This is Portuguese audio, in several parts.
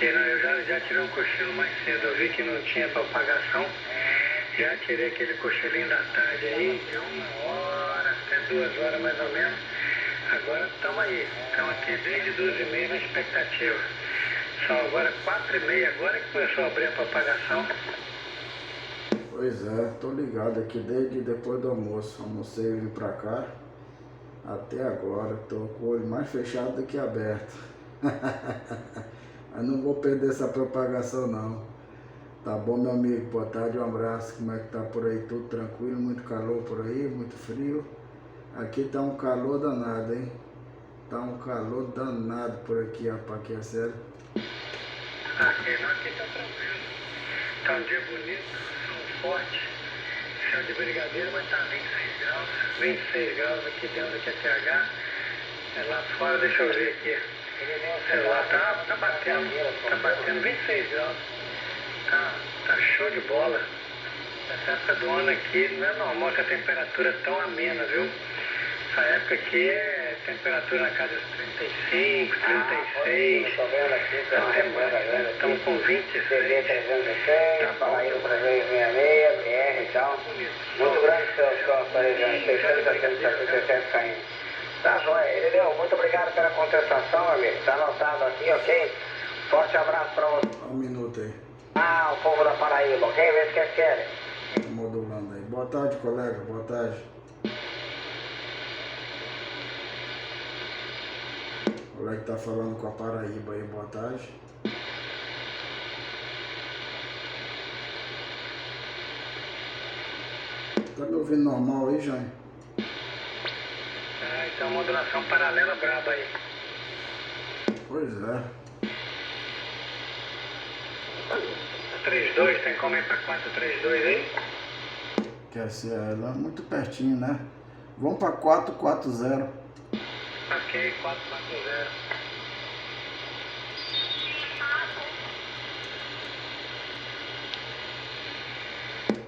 Ok, não, eu já tirei um cochilo mais cedo, eu vi que não tinha propagação. Já tirei aquele cochilinho da tarde aí, de 1 hora até 2 horas mais ou menos. Agora estamos aí, estamos aqui desde 12h30 na expectativa. São agora 4h30, agora que começou a abrir a propagação. Pois é, tô ligado aqui desde depois do almoço. Almocei e vim pra cá. Até agora, tô com o olho mais fechado do que aberto. Mas não vou perder essa propagação não. Tá bom, meu amigo? Boa tarde, um abraço. Como é que tá por aí? Tudo tranquilo? Muito calor por aí? Muito frio? Aqui tá um calor danado, hein? Tá um calor danado por aqui, rapaz, que é sério. Aqui não, aqui tá tranquilo. Tá um dia bonito, sol forte, céu de brigadeiro, mas tá 26 graus. 26 graus aqui dentro da QTH. Lá fora, deixa eu ver aqui. Lá tá batendo 26 graus. Tá show de bola. Essa época do ano aqui não é normal que a temperatura é tão amena, viu? Essa época aqui é temperatura na casa dos 35, 36, até mais. Estamos com 26. Tá bom. Muito grande seu aparelho, 667 caindo. Tá joia, Irineu, muito obrigado pela contestação, amigo. Tá anotado aqui, ok? Forte abraço pra você. Um minuto aí. O povo da Paraíba, ok? Vê se que querem. Tô modulando aí. Boa tarde, colega. Boa tarde. O colega tá falando com a Paraíba aí. Boa tarde. Tá me ouvindo normal aí, Jaime? Então modulação paralela braba aí. Pois é. 32, tem como ir pra 432 aí? Quer ser ela muito pertinho, né? Vamos pra 440. Ok, 440.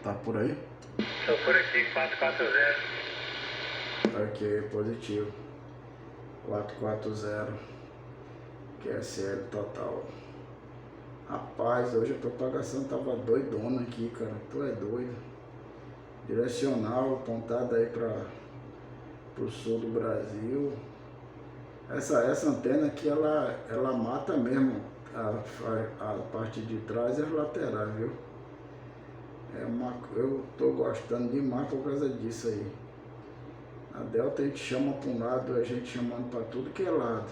Tá por aí? Tô por aqui, 440. Ok, positivo. 440. QSL total. Rapaz, hoje a propagação tava doidona aqui, cara. Tu é doido. Direcional, apontada aí pro sul do Brasil. Essa antena aqui, ela mata mesmo a parte de trás e as laterais, viu? Eu tô gostando demais por causa disso aí. A Delta a gente chama para um lado, a gente chamando para tudo que é lado.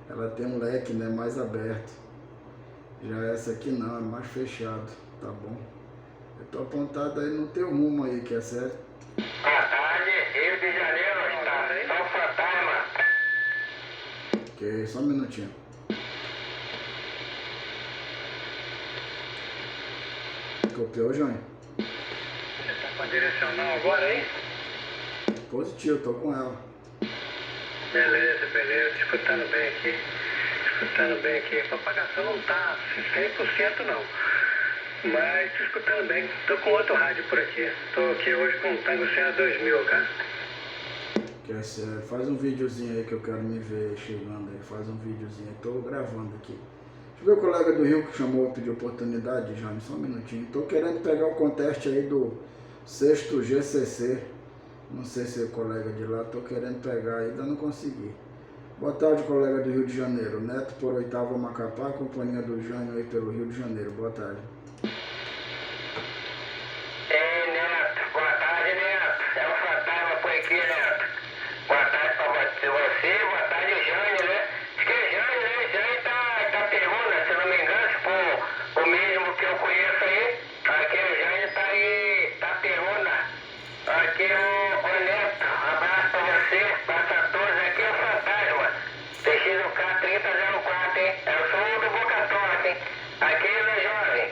Ela tem um leque, né, mais aberto. Já essa aqui não, é mais fechado, tá bom? Eu tô apontado aí no teu rumo aí, que é certo? Boa tarde, Rio de Janeiro, estação Fantasma. Ok, só um minutinho. Copiou, João? Você tá com a direcional agora aí? Positivo, tô com ela. Beleza, escutando bem aqui. A propagação não tá 100% não. Mas tô escutando bem. Tô com outro rádio por aqui. Tô aqui hoje com o Tango Serra 2000, cara. Quer ser, faz um videozinho aí que eu quero me ver chegando aí. Faz um videozinho aí, tô gravando aqui. Deixa eu ver o colega do Rio que chamou, pediu oportunidade, Jaime, só um minutinho. Tô querendo pegar o conteste aí do 6º GCC. Não sei se é o colega de lá, tô querendo pegar, ainda não consegui. Boa tarde, colega do Rio de Janeiro. Neto por 8º Macapá, companhia do Jânio aí pelo Rio de Janeiro. Boa tarde. Ei, Neto, boa tarde, Neto. É o Fantasma por aqui, Neto. Boa tarde pra você, boa tarde, Jânio, né? Acho que é Jânio, né? Jânio tá pergunta, se não me engano, se for o mesmo que eu conheço aí. Aqui o Jânio tá aí, tá pergunta. Aqui o Neto, abraço pra você, passa a todos, aqui é o Fantasma. TXUK 3004, hein? Eu sou do Boca Torta, hein? Aqui, meu jovem,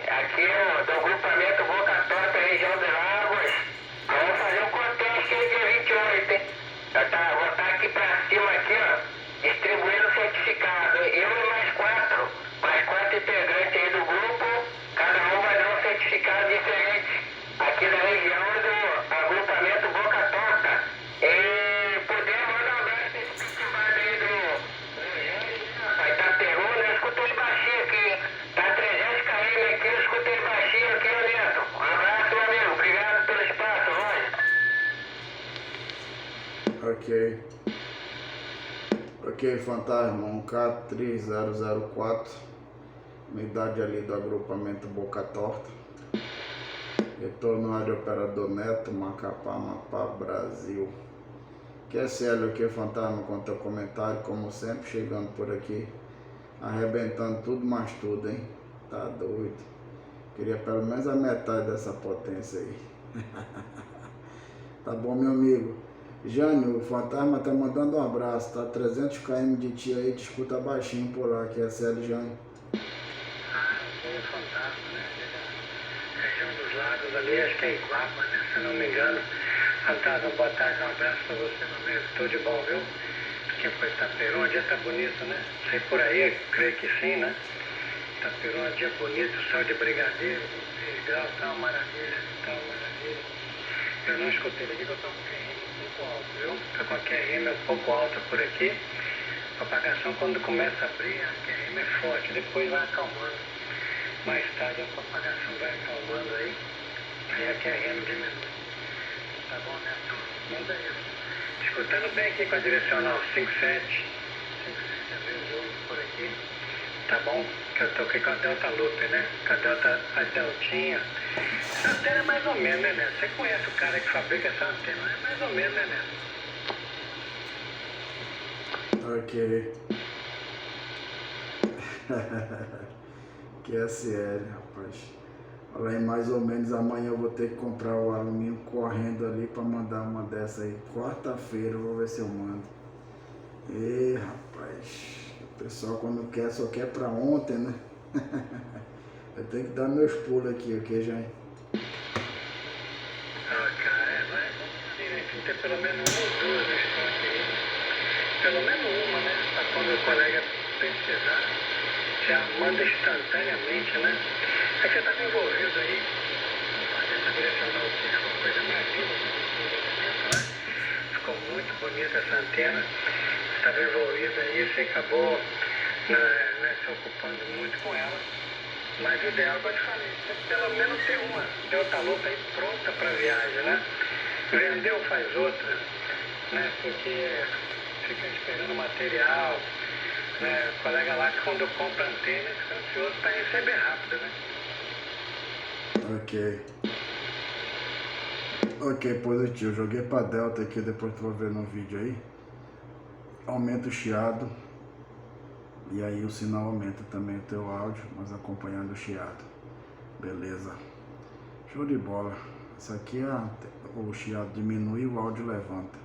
Ok. Ok, fantasma, 1K3004, unidade ali do agrupamento Boca Torta. Retorno área operador Neto, Macapá, Amapá, Brasil. QSL, ok, fantasma, com teu comentário, como sempre, chegando por aqui, arrebentando tudo mais tudo, hein? Tá doido. Queria pelo menos a metade dessa potência aí. Tá bom, meu amigo? Jânio, o fantasma tá mandando um abraço, tá 300 km de ti aí, te escuta baixinho por lá, QSL, Jânio. O fantasma, né? Região dos lagos ali, acho que é Iguapa, né? Se eu não me engano. Fantasma, boa tarde, um abraço pra você, meu amigo. Tudo de bom, viu? Aqui foi Itaperu, um dia tá bonito, né? Sei por aí, creio que sim, né? Itaperu, um dia bonito, céu de brigadeiro, 6 graus, tá uma maravilha, tá uma maravilha. Eu não escutei aqui que eu tô com a QRM um pouco alta, viu? Tô com a QRM um pouco alta por aqui. A propagação, quando começa a abrir, a QRM é forte, depois vai acalmando. Mais tarde a propagação vai acalmando aí a QRM diminui. Tá bom, Neto? Manda isso. Escutando bem aqui com a direcional 57 às vezes 8 por aqui. Tá bom? Que eu tô aqui com a Delta Loop, né? Com a Delta, a Deltinha. Essa antena é mais ou menos, né, Neto? Você conhece o cara que fabrica essa antena? É mais ou menos, né, Neto? Ok. QSL, rapaz. Olha aí, mais ou menos amanhã eu vou ter que comprar o alumínio correndo ali para mandar uma dessa aí. Quarta-feira eu vou ver se eu mando. E rapaz, o pessoal quando quer só quer pra ontem, né? Eu tenho que dar meus pulos aqui, ok, Jair? Ah, cara, vai ter pelo menos uma ou duas no estoque aí. Pelo menos uma, né? Pra quando o colega precisar, já manda instantaneamente, né? É que você tá envolvido aí, essa direcional aqui, ficou coisa mais linda, né? Ficou muito bonita essa antena, estava envolvido aí, você acabou né, se ocupando muito com ela. Mas o ideal, como eu te falei, você pelo menos ter uma Delta Loop aí pronta para viagem, né? Vendeu, faz outra, né? Porque fica esperando material, né? O colega lá que quando compra antena fica ansioso para receber rápido, né? Ok. Ok, positivo. Joguei pra Delta aqui, depois tu vai ver no vídeo aí. Aumenta o chiado. E aí o sinal aumenta também o teu áudio, mas acompanhando o chiado. Beleza. Show de bola. Isso aqui o chiado diminui e o áudio levanta.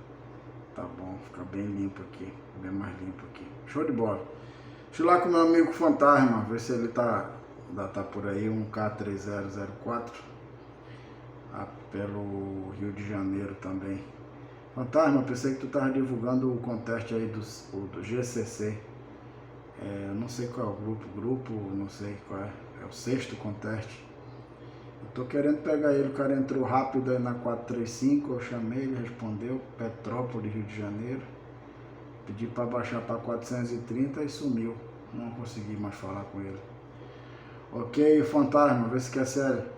Tá bom, fica bem limpo aqui. Bem mais limpo aqui. Show de bola. Deixa eu ir lá com o meu amigo Fantasma, ver se ele tá por aí, 1K3004. Pelo Rio de Janeiro também. Fantasma, pensei que tu tava divulgando o contest aí do GCC. Não sei qual é o grupo, não sei qual é o 6º contest. Eu tô querendo pegar ele, o cara entrou rápido aí na 435, eu chamei, ele respondeu, Petrópolis, Rio de Janeiro. Pedi para baixar para 430 e sumiu, não consegui mais falar com ele. Ok, Fantasma, vê se quer sério.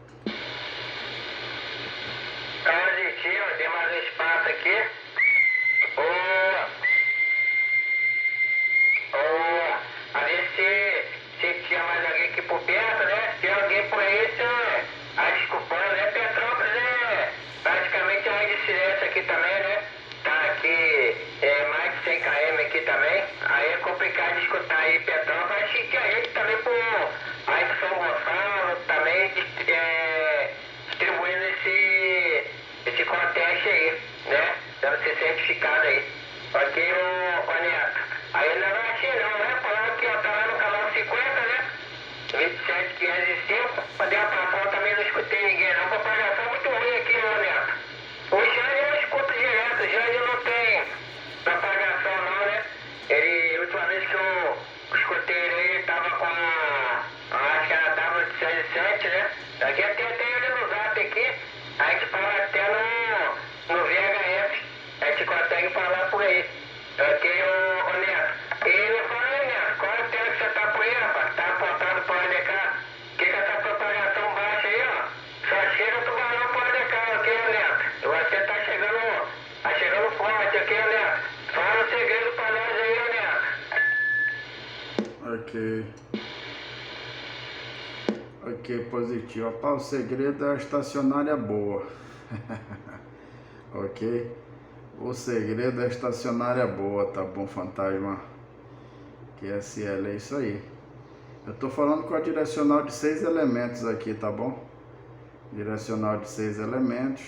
Positivo, tem mais um espaço aqui. A ver se tinha mais alguém aqui por perto, né? Se tem alguém por aí, desculpando, né? Petrópolis é praticamente a de silêncio aqui também, né? Tá aqui mais de 100 km aqui também. Aí é complicado de escutar aí Petrópolis. Acho que a gente também por aí de São Gonçalo também Ok. Ok, positivo. Rapaz, o segredo é a estacionária boa. Ok? O segredo é a estacionária boa, tá bom, fantasma? QSL, é isso aí. Eu tô falando com a direcional de 6 elementos aqui, tá bom? Direcional de 6 elementos.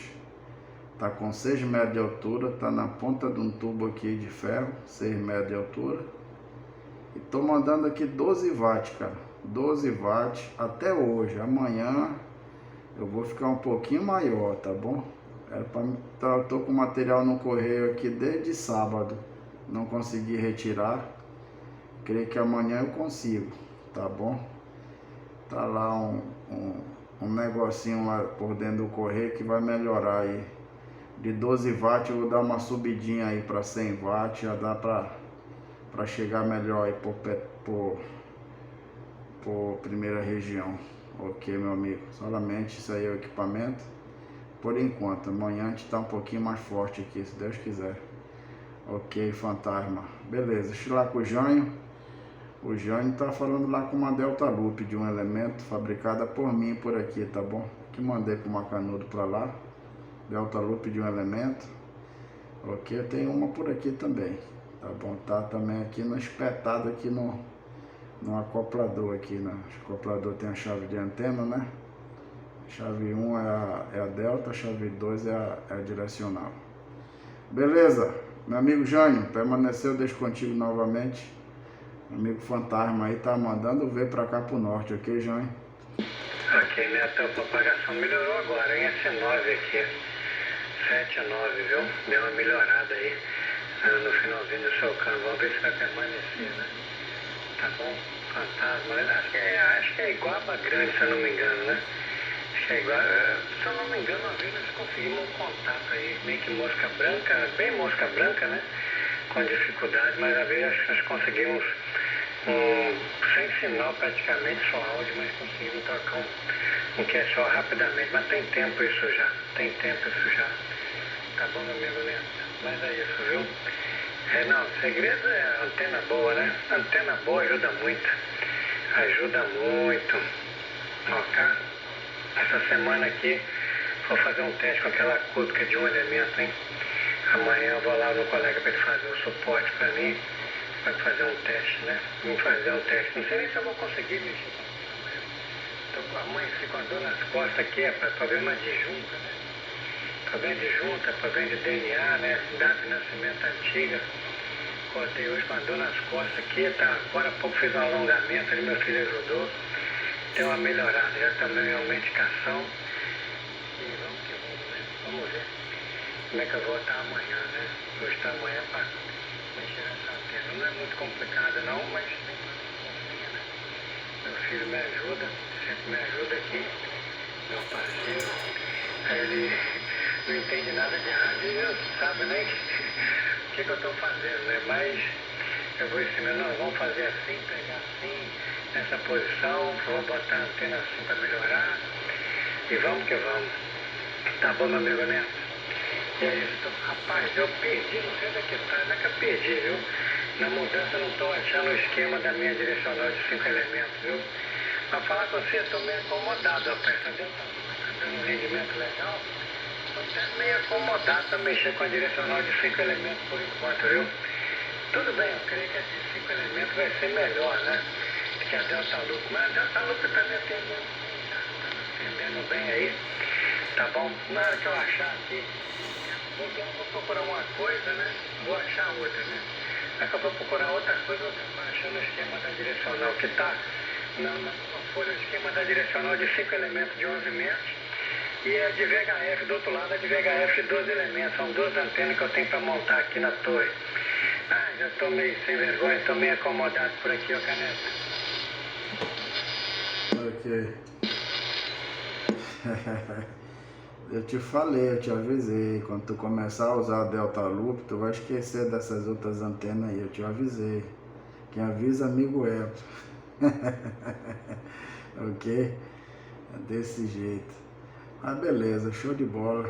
Tá com 6 metros de altura, tá na ponta de um tubo aqui de ferro, 6 metros de altura. E tô mandando aqui 12 watts, cara. 12 watts até hoje. Amanhã eu vou ficar um pouquinho maior, tá bom? Eu tô com material no correio aqui desde sábado. Não consegui retirar. Creio que amanhã eu consigo, tá bom? Tá lá um negocinho lá por dentro do correio que vai melhorar aí. De 12 watts eu vou dar uma subidinha aí para 100 watts. Já dá para chegar melhor aí por primeira região. Ok, meu amigo? Solamente isso aí é o equipamento. Por enquanto, amanhã a gente tá um pouquinho mais forte aqui, se Deus quiser. Ok, fantasma. Beleza, deixa eu ir lá com o Jânio. O Jânio tá falando lá com uma Delta Loop de um elemento fabricada por mim por aqui, tá bom? Que mandei pro Macanudo pra lá. Delta Loop de um elemento. Ok, eu tenho uma por aqui também. Tá bom? Tá também aqui no espetado aqui no acoplador aqui, né? O acoplador tem a chave de antena, né? Chave 1 é a delta, chave 2 é a direcional. Beleza, meu amigo Jânio, permaneceu, deixo contigo novamente. Meu amigo fantasma aí tá mandando ver pra cá pro norte, ok, Jânio? Ok, Neto, a propagação melhorou agora, hein? S9 aqui, 7 a 9, viu? Deu uma melhorada aí no finalzinho do seu cano. Vamos ver se vai permanecer, né? Tá bom? Fantasma, acho que é igual a grande, se eu não me engano, né? Acho que é igual, se eu não me engano, uma vez nós conseguimos um contato aí, meio que mosca branca, bem mosca branca, né? Com dificuldade, mas a vez acho que nós conseguimos sem sinal praticamente, só áudio, mas conseguimos trocar um QSO rapidamente. Mas tem tempo isso já, Tá bom, meu amigo Neto? Mas é isso, viu? Não, o segredo é a antena boa, né? A antena boa ajuda muito. Ok? Essa semana aqui vou fazer um teste com aquela cúbica de um elemento, hein? Amanhã eu vou lá no colega para ele fazer um suporte para mim. Vai fazer um teste, né? Vamos fazer um teste. Não sei nem se eu vou conseguir mexer com isso amanhã. Tô com a mãe com a dor nas costas aqui, é problema de junta, né? Problema de junta, problema de DNA, né? Data de nascimento antiga. Acordei hoje com a dor nas costas aqui, tá? Agora há pouco fiz um alongamento ali, meu filho ajudou. Deu uma melhorada, já tomei uma medicação. E vamos que vamos, né? Vamos ver como é que eu vou estar amanhã, né? Vou estar amanhã para mexer nessa antena. Não é muito complicado não, mas tem que, né? Meu filho me ajuda, sempre me ajuda aqui, meu parceiro. Aí ele não entende nada de rádio, ele não sabe nem o que eu estou fazendo, né? Mas eu vou ensinando, não, vamos fazer assim, pegar assim, nessa posição, vou botar a antena assim para melhorar. E vamos que vamos. Tá bom, meu amigo Neto? E é isso. Rapaz, eu perdi, não sei onde é que tá, não é que eu perdi, viu? Na mudança eu não estou achando o esquema da minha direcional de 5 elementos, viu? Pra falar com você, eu estou meio acomodado, rapaz. Tá dando um rendimento legal. Estou até meio acomodado para mexer com a direcional de 5 elementos por enquanto, viu? Tudo bem, eu creio que a de 5 elementos vai ser melhor, né? Que a Delta Loop. Mas a Delta Loop está me atendendo bem aí. Tá bom? Na hora que eu achar aqui, vou procurar uma coisa, né? Vou achar outra, né? Na hora que eu vou procurar outra coisa, eu estou achando o esquema da direcional que está na folha, o esquema da direcional de 5 elementos de 11 metros. E a de VHF do outro lado, a de VHF de 12 elementos. São 12 antenas que eu tenho para montar aqui na torre. Ah, já estou meio sem vergonha, estou meio acomodado por aqui, ó, Caneta. Ok. Eu te falei, eu te avisei. Quando tu começar a usar a Delta Loop, tu vai esquecer dessas outras antenas aí. Eu te avisei. Quem avisa, amigo é. Ok? É desse jeito. Ah, beleza, show de bola.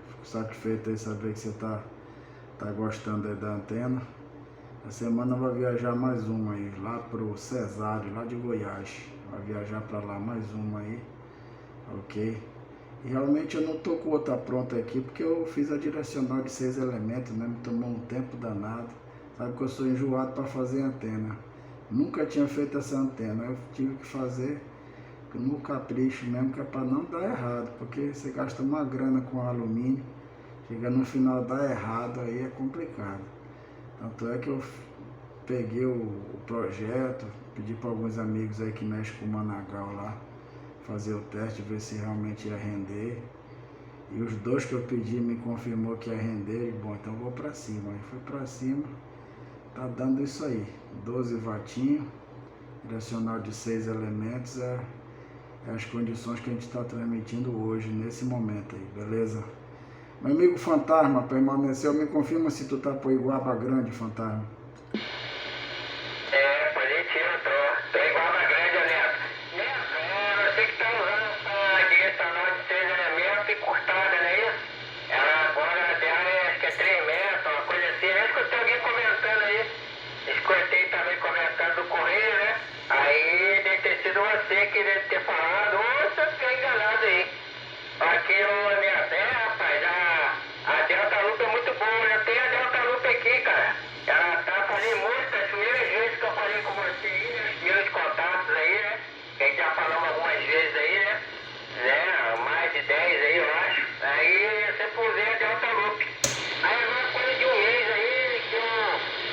Fico satisfeito aí saber que você tá gostando aí da antena. Essa semana vai viajar mais uma aí, lá pro Cesário, lá de Goiás. Vai viajar para lá mais uma aí, ok? E realmente eu não tô com outra pronta aqui, porque eu fiz a direcional de 6 elementos, né? Me tomou um tempo danado. Sabe que eu sou enjoado para fazer antena. Nunca tinha feito essa antena, eu tive que fazer no capricho mesmo, que é para não dar errado, porque você gasta uma grana com alumínio, chega no final dá errado, aí é complicado. Tanto é que eu peguei o projeto, pedi para alguns amigos aí que mexem com o Managal lá, fazer o teste, ver se realmente ia render. E os dois que eu pedi me confirmou que ia render, e bom, então eu vou para cima. Aí fui para cima, tá dando isso aí, 12 watinhos, direcional de 6 elementos, é as condições que a gente está transmitindo hoje, nesse momento aí, beleza? Meu amigo Fantasma, permaneceu, me confirma se tu tá por Iguaba Grande, Fantasma. Positivo, tô Iguaba Grande, Neto. Neto, você que tá usando essa direcional de 6 elementos e cortada, não é isso? Ela agora dela acho que é 3 metros, uma coisa assim. Eu escutei alguém comentando aí, escutei também comentando do correio, né? Aí deve ter sido você que deve ter falado, ou você ficou enganado aí. Aqui, ô Neto, rapaz, a Delta Loop é muito boa, eu tenho a Delta Loop aqui, cara. Ela tá fazendo muito, as primeiras vezes que eu falei com você aí, né, os primeiros contatos aí, né, que a gente já falamos algumas vezes aí, né, mais de 10 aí, eu acho. Aí você pusei a Delta Loop. Aí agora coisa de um mês aí, que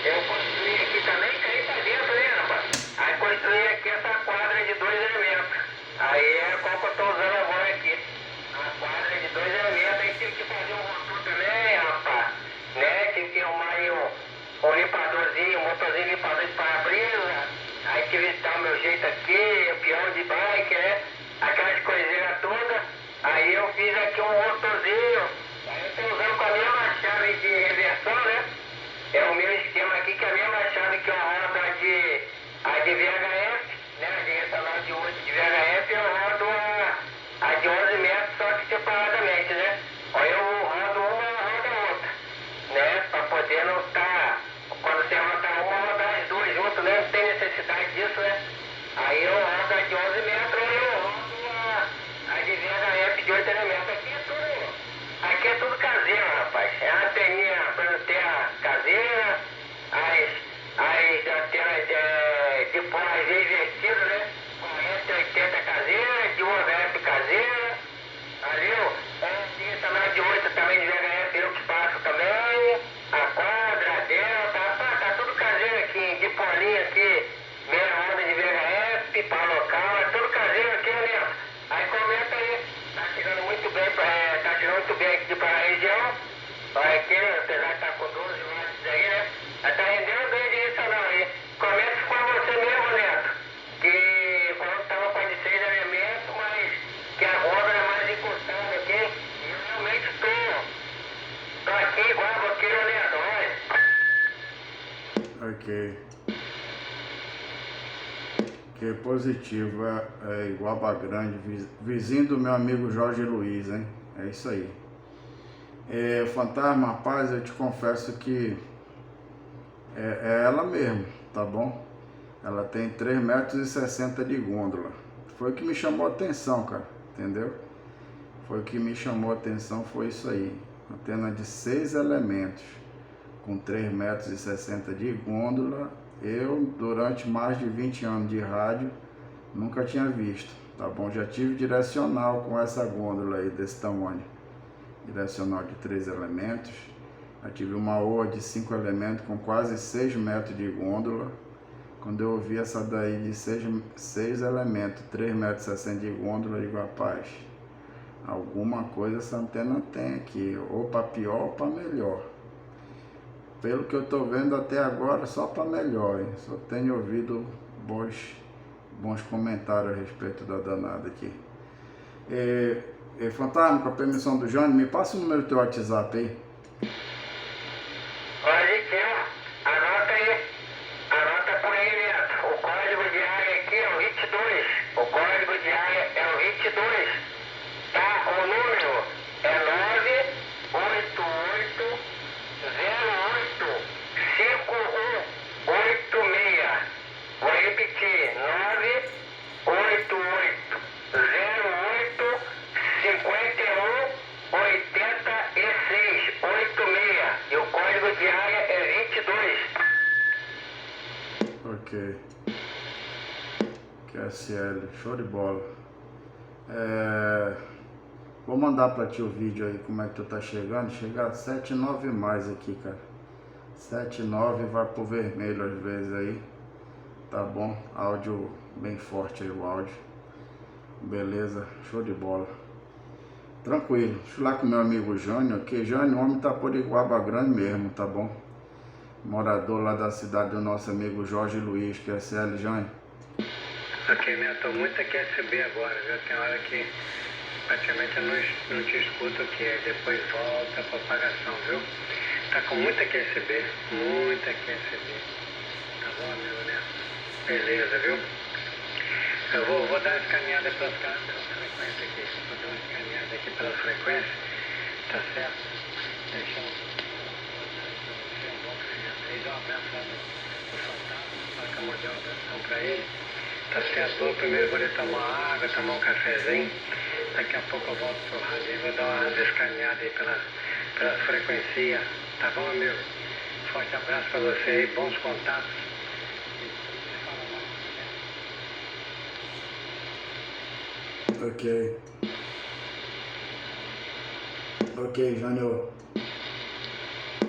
eu construí aqui também, caí pra dentro, né, rapaz? Aí construí aqui essa quadra de 2 elementos. Aí é qual que eu tô usando agora aqui. A quadra de 2 elementos, aí tive que fazer um rotor também, rapaz. Né? Tive que arrumar aí um limpadorzinho, um motorzinho limpador de para-brisa. Aí tive que dar o meu jeito aqui, o peão de bike, né? Aquelas coisinhas todas. Aí eu fiz aqui um motorzinho. Aí eu tô usando com a mesma chave de reversão, né? É o meu esquema aqui, que é a mesma chave que eu rodo a de VHF, né? A direcional de 8 de VHF, eu rodo a de 11 metros, só que separadamente, né? Aí eu rodo uma, rodo a outra, né? Pra poder não estar, quando você roda uma, rodar as duas juntas, né? Não tem necessidade disso, né? Aí eu rodo a de 11 metros, aí eu rodo a de VHF de 8 elementos. Aqui é tudo caseiro, rapaz. É a anteninha para terra caseira, as antenas de pó às vezes vestidas, né? 40, 80 caseira, de 1 VHF caseira, valeu? Tinha também de 8 também de VHF, eu que passo também, a quadra, a delta, tá tudo caseiro aqui, de polinho aqui, meia roda de VHF, para local, é tudo caseiro aqui, né? Aí comenta aí, tá chegando muito bem, tá chegando muito bem aqui para a região, vai aqui, apesar de estar com 12 watts aí, né? Mas tá rendendo bem direcional aí. Comenta com você mesmo, Neto, que falou que tava com a de 6 elementos, mas que a roda é mais encostada aqui, e eu realmente tô aqui igual a você, Neto, olha. Ok. Que é positivo, é Iguaba Grande, vizinho do meu amigo Jorge Luiz, hein? É isso aí. Fantasma, rapaz, eu te confesso que é ela mesmo, tá bom? Ela tem 3,60 metros de gôndola. Foi o que me chamou a atenção, cara, entendeu? Foi o que me chamou a atenção, foi isso aí. Antena de 6 elementos, com 3,60 metros de gôndola. Eu, durante mais de 20 anos de rádio, nunca tinha visto, tá bom? Já tive direcional com essa gôndola aí, desse tamanho. Direcional de 3 elementos. Já tive uma OA de 5 elementos com quase 6 metros de gôndola. Quando eu ouvi essa daí de 6 elementos, 3,60 metros de gôndola, eu digo, rapaz, alguma coisa essa antena tem aqui, ou para pior ou para melhor. Pelo que eu estou vendo até agora, só para melhor, hein? Só tenho ouvido bons comentários a respeito da danada aqui. Fantasma, com a permissão do Jânio, me passa o número do teu WhatsApp aí. Olha aqui, ó. Anota aí. Anota por aí, Neto. O código de área aqui é o 22. O código de área é o 22. Tá? O número é 9880851. Ok. QSL, show de bola. Vou mandar pra ti o vídeo aí, como é que tu tá chegando. Chegar 7,9 mais aqui, cara. 7,9 vai pro vermelho às vezes aí. Tá bom? Áudio bem forte aí, o áudio. Beleza, show de bola. Tranquilo. Deixa eu ir lá com meu amigo Jânio, que Jânio, o homem tá por Iguaba Grande mesmo, tá bom? Morador lá da cidade do nosso amigo Jorge Luiz, QSL, Jânio. Ok, né? Tô muito aqui QSB agora, viu? Tem hora que praticamente eu não te escuto, que depois volta a propagação, viu? Tá com muita QSB, muita QSB. Tá bom, amigo, né? Beleza, viu? Eu vou dar uma escaneada pelas frequências aqui. Vou dar uma escaneada aqui pelas frequências, tá certo? Deixa eu um bom cliente aí, dá um abraço lá no Fantasma, para que eu mandei um abração pra ele. Tá certo? Bom, primeiro vou ali tomar água, tomar um cafezinho. Daqui a pouco eu volto pro rádio e vou dar uma escaneada aí pelas frequências. Tá bom, amigo? Forte abraço pra você aí, bons contatos. Ok. Ok, Jânio.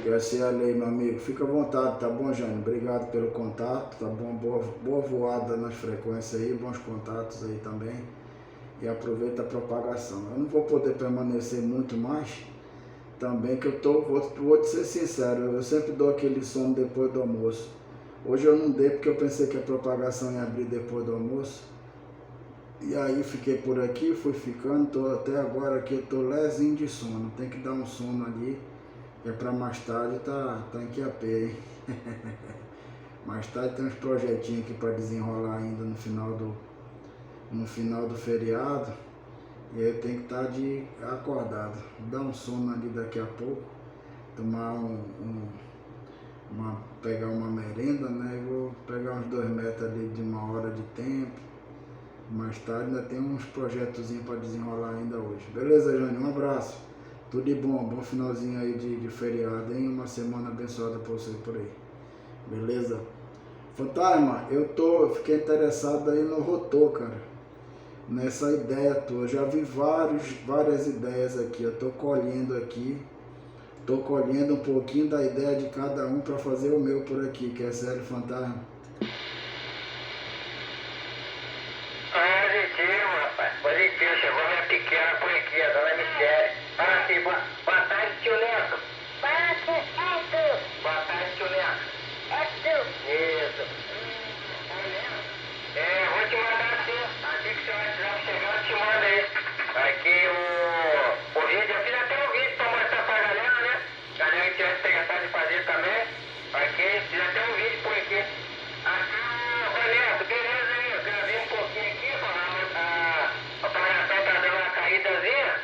QSL aí, meu amigo. Fica à vontade, tá bom, Jânio? Obrigado pelo contato, tá bom? Boa voada nas frequências aí, bons contatos aí também. E aproveita a propagação. Eu não vou poder permanecer muito mais, também que vou te ser sincero, eu sempre dou aquele sono depois do almoço. Hoje eu não dei porque eu pensei que a propagação ia abrir depois do almoço. E aí fiquei por aqui, fui ficando, tô até agora aqui, eu tô lezinho de sono. Tem que dar um sono ali, é pra mais tarde tá em QAP, hein? Mais tarde tem uns projetinhos aqui pra desenrolar ainda no final do feriado. E aí eu tenho que estar acordado. Dar um sono ali daqui a pouco, tomar pegar uma merenda, né? E vou pegar uns 2 metros ali de 1 hora de tempo. Mais tarde ainda tem uns projetozinhos para desenrolar ainda hoje. Beleza, Jânio? Um abraço. Tudo de bom. Bom finalzinho aí de feriado, hein? Uma semana abençoada para você por aí. Beleza? Fantasma, eu fiquei interessado aí no rotor, cara. Nessa ideia tua. Eu já vi várias ideias aqui. Eu tô colhendo aqui. Tô colhendo um pouquinho da ideia de cada um para fazer o meu por aqui. Que é sério, Fantasma? Positivo, chegou minha pequena por aqui, a dona Michele. Ah, sim, boa tarde, tio Neto. Boa tarde, tio Neto. Isso. Vou te mandar assim, assim que seu WhatsApp chegar, eu te mando aí. Aqui o vídeo, eu fiz até um vídeo pra mostrar pra galera, né? Galera que tivesse pegado de fazer também. Aqui, fiz até um vídeo por aqui. Aqui, ô Neto, beleza aí? Eu gravei um pouquinho aqui, a propagação tá dando uma caídazinha,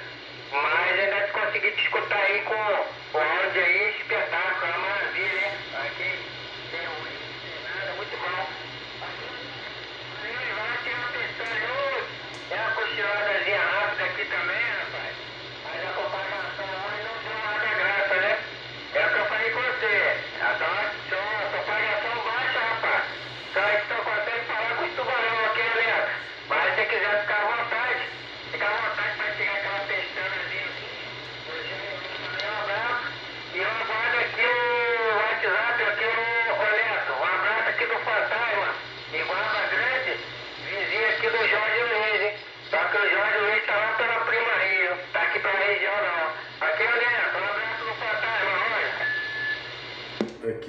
mas ainda consegui te escutar aí com o áudio aí, espetáculo, é uma maravilha, hein? Aqui tem nada, muito bom. Vai ter uma pestana, é uma cochiladazinha rápida aqui também, rapaz. Mas a propagação hoje não deu nada graça, né? É o que eu falei com você. A propagação baixa, rapaz. Só a gente só consegue falar com os tubarão aqui, né? Mas se você quiser ficar à vontade, para tirar aquela pestanazinha assim. Hoje eu um abraço. E eu aguardo aqui o WhatsApp, aqui o Neto. Um abraço aqui do Fantasma, Iguaba Grande, vizinho aqui do Jorge Luiz, hein? Só que o Jorge Luiz tá lá pela Prima Rio, tá aqui pra região não. Aqui o Neto, um abraço do Fantasma, olha. Ok.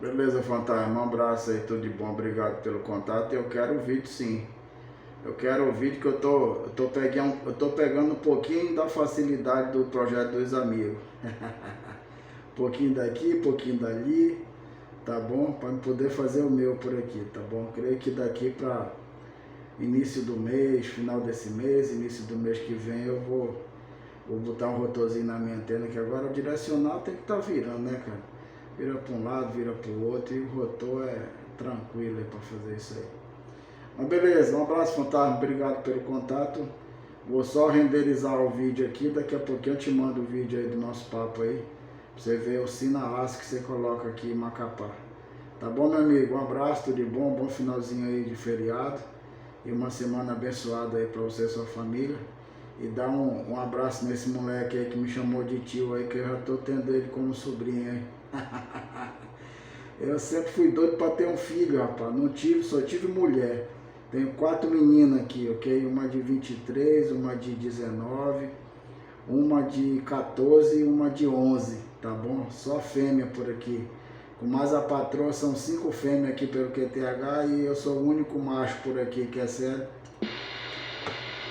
Beleza, Fantasma, um abraço aí, tudo de bom, obrigado pelo contato. Eu quero o vídeo sim. Eu quero o vídeo que eu tô pegando um pouquinho da facilidade do projeto dos amigos. Um pouquinho daqui, um pouquinho dali, tá bom? Para poder fazer o meu por aqui, tá bom? Creio que daqui para início do mês, final desse mês, início do mês que vem eu vou botar um rotorzinho na minha antena, que agora o direcional tem que estar virando, né, cara? Vira para um lado, vira para o outro, e o rotor é tranquilo para fazer isso aí. Mas beleza, um abraço, Fantasma, obrigado pelo contato. Vou só renderizar o vídeo aqui, daqui a pouquinho eu te mando o vídeo aí do nosso papo aí, pra você ver o sinalaço que você coloca aqui em Macapá. Tá bom, meu amigo? Um abraço, tudo de bom, bom finalzinho aí de feriado. E uma semana abençoada aí pra você e sua família. E dá um abraço nesse moleque aí que me chamou de tio aí, que eu já tô tendo ele como sobrinho aí. Eu sempre fui doido pra ter um filho, rapaz. Não tive, só tive mulher. Tenho 4 meninas aqui, ok? Uma de 23, uma de 19, uma de 14 e uma de 11, tá bom? Só fêmea por aqui. Mas a patroa são 5 fêmeas aqui pelo QTH e eu sou o único macho por aqui, que é sério.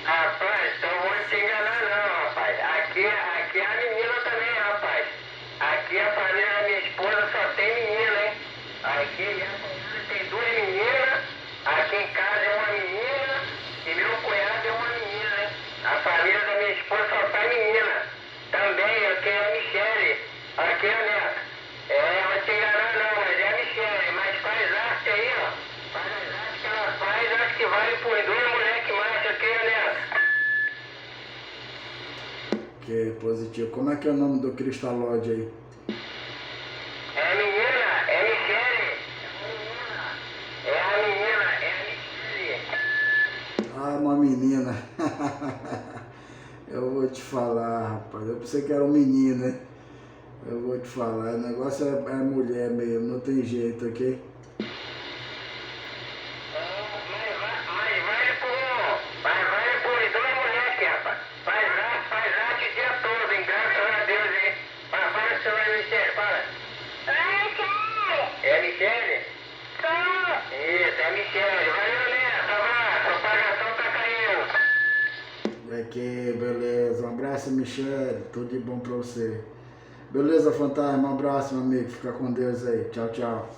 Rapaz, então não vou te enganar não, rapaz. Aqui é a menina também, rapaz. Aqui a família da minha esposa só tem menina, hein? Aqui minha família tem 2 meninas, aqui em casa é uma menina e meu cunhado é uma menina, hein? A família da minha esposa só tá menina. Também eu tenho a Michele. Aqui, Neto. Não vou te enganar não, mas é a Michele. Mas faz arte aí, ó. Faz as artes que ela faz, acho que vale por 2 moleques machos aqui, Neto. Que positivo. Como é que é o nome do Cristalode aí? É menina, é Michele. É a Michele. Ah, uma menina. Eu vou te falar, rapaz. Eu pensei que era um menino, né? Eu vou te falar. O negócio é mulher mesmo, não tem jeito, ok? Mas vale por 2 moleques, rapaz. Faz arte o dia todo, hein? Graças a Deus, hein? Fala o seu nome, Michele, fala. É a Michele? Isso, é a Michele. Valeu, Neto. Abraço. A propagação tá caindo. Aqui, beleza. Um abraço, Michele. Tudo de bom pra você. Beleza, Fantasma? Um abraço, meu amigo. Fica com Deus aí. Tchau, tchau.